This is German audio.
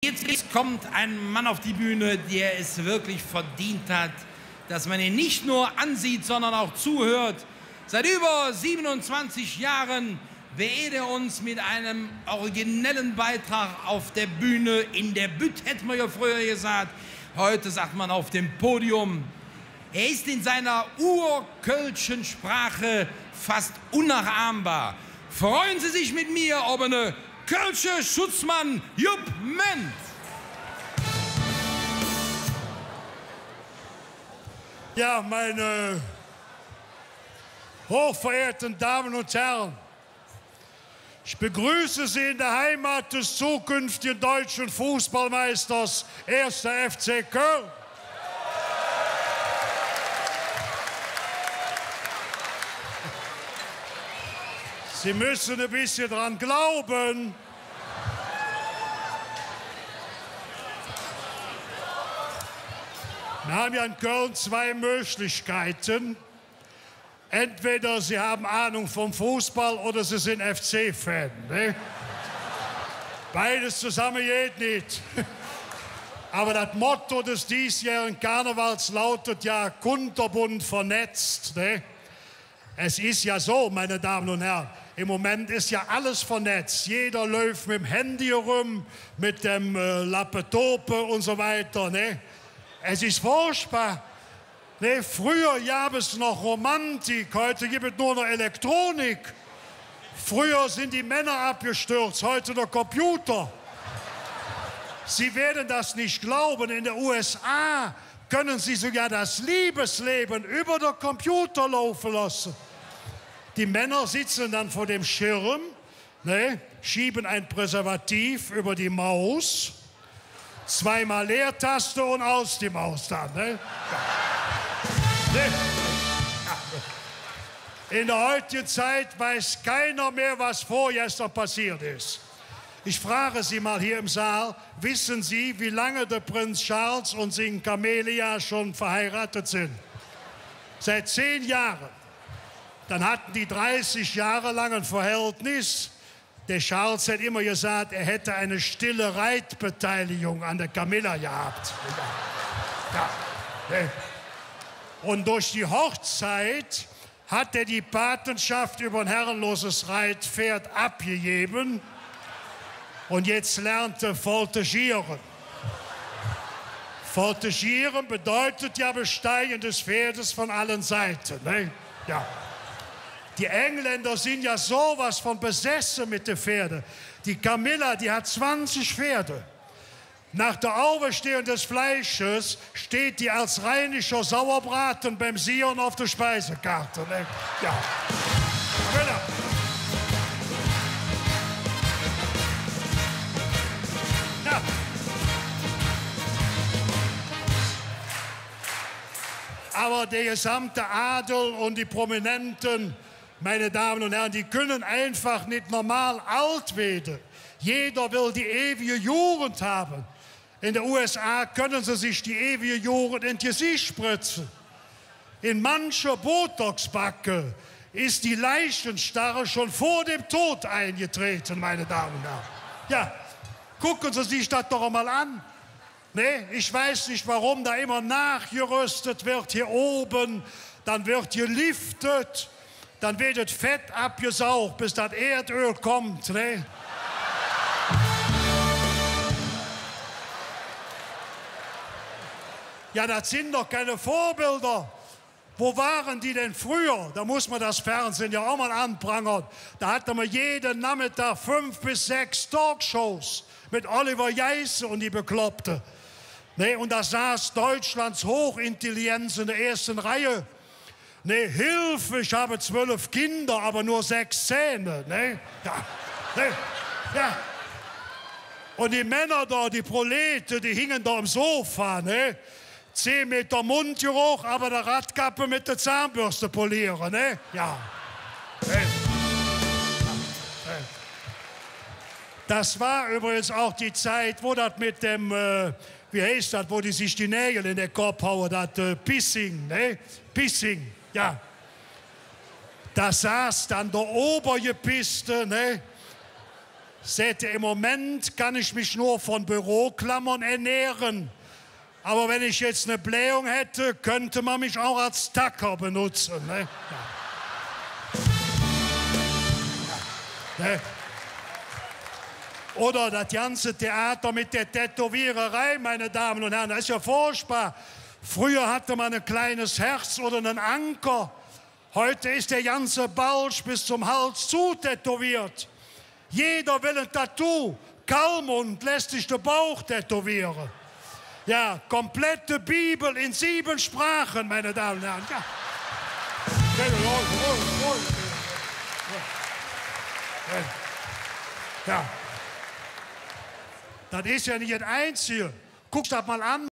Jetzt kommt ein Mann auf die Bühne, der es wirklich verdient hat, dass man ihn nicht nur ansieht, sondern auch zuhört. Seit über 27 Jahren beehrt er uns mit einem originellen Beitrag auf der Bühne. In der Bütt hätte man ja früher gesagt. Heute sagt man auf dem Podium. Er ist in seiner urkölschen Sprache fast unnachahmbar. Freuen Sie sich mit mir ob eine Kölsche Schutzmann Jupp Ment. Ja, meine hochverehrten Damen und Herren, ich begrüße Sie in der Heimat des zukünftigen deutschen Fußballmeisters 1. FC Köln. Sie müssen ein bisschen dran glauben. Wir haben ja in Köln zwei Möglichkeiten. Entweder Sie haben Ahnung vom Fußball oder Sie sind FC-Fan. Ne? Beides zusammen geht nicht. Aber das Motto des diesjährigen Karnevals lautet ja kunterbunt vernetzt. Ne? Es ist ja so, meine Damen und Herren, im Moment ist ja alles vernetzt. Jeder läuft mit dem Handy rum, mit dem Laptop und so weiter. Ne? Es ist furchtbar. Ne? Früher gab es noch Romantik, heute gibt es nur noch Elektronik. Früher sind die Männer abgestürzt, heute der Computer. Sie werden das nicht glauben, in den USA können Sie sogar das Liebesleben über den Computer laufen lassen. Die Männer sitzen dann vor dem Schirm, ne, schieben ein Präservativ über die Maus, zweimal Leertaste und aus die Maus dann. Ne? Ja. In der heutigen Zeit weiß keiner mehr, was vorgestern passiert ist. Ich frage Sie mal hier im Saal, wissen Sie, wie lange der Prinz Charles und Sing Camelia schon verheiratet sind? Seit 10 Jahren. Dann hatten die 30 Jahre lang ein Verhältnis. Der Charles hat immer gesagt, er hätte eine stille Reitbeteiligung an der Camilla gehabt. Ja. Und durch die Hochzeit hat er die Patenschaft über ein herrenloses Reitpferd abgegeben. Und jetzt lernt er Voltigieren. Voltigieren bedeutet ja Besteigen des Pferdes von allen Seiten. Ne? Ja. Die Engländer sind ja sowas von besessen mit den Pferden. Die Camilla, die hat 20 Pferde. Nach der Auferstehung des Fleisches steht die als rheinischer Sauerbraten beim Sion auf der Speisekarte. Ne? Ja. Camilla. Ja. Aber der gesamte Adel und die Prominenten, meine Damen und Herren, die können einfach nicht normal alt werden. Jeder will die ewige Jugend haben. In den USA können sie sich die ewige Jugend in die Gesicht spritzen. In mancher Botoxbacke ist die Leichenstarre schon vor dem Tod eingetreten, meine Damen und Herren. Ja, gucken Sie sich das doch einmal an. Nee, ich weiß nicht, warum da immer nachgerüstet wird hier oben, dann wird geliftet, dann wird das Fett abgesaugt, bis das Erdöl kommt. Nee? Ja, das sind doch keine Vorbilder. Wo waren die denn früher? Da muss man das Fernsehen ja auch mal anprangern. Da hatte man jeden Nachmittag 5 bis 6 Talkshows mit Oliver Jeiße und die Bekloppte. Nee, und da saß Deutschlands Hochintelligenz in der ersten Reihe. Nee, Hilfe, ich habe 12 Kinder, aber nur 6 Zähne. Nee, ja, nee, ja. Und die Männer da, die Prolete, die hingen da am Sofa, ne? 10 Meter Mundgeruch, aber der Radkappe mit der Zahnbürste polieren, ne? Ja. Nee. Das war übrigens auch die Zeit, wo das mit dem, wie heißt das, wo die sich die Nägel in den Kopf hauen, das Pissing, ne? Pissing, ja. Da saß dann der Obergepisste, ne? Seht ihr, im Moment kann ich mich nur von Büroklammern ernähren. Aber wenn ich jetzt eine Blähung hätte, könnte man mich auch als Tacker benutzen. Ne? Ja. Ne? Oder das ganze Theater mit der Tätowiererei, meine Damen und Herren, das ist ja furchtbar. Früher hatte man ein kleines Herz oder einen Anker. Heute ist der ganze Balsch bis zum Hals zutätowiert. Jeder will ein Tattoo. Kalmund lässt sich den Bauch tätowieren. Ja, komplette Bibel in 7 Sprachen, meine Damen und Herren. Ja. Ja. Das ist ja nicht das Einzige. Guck das mal an.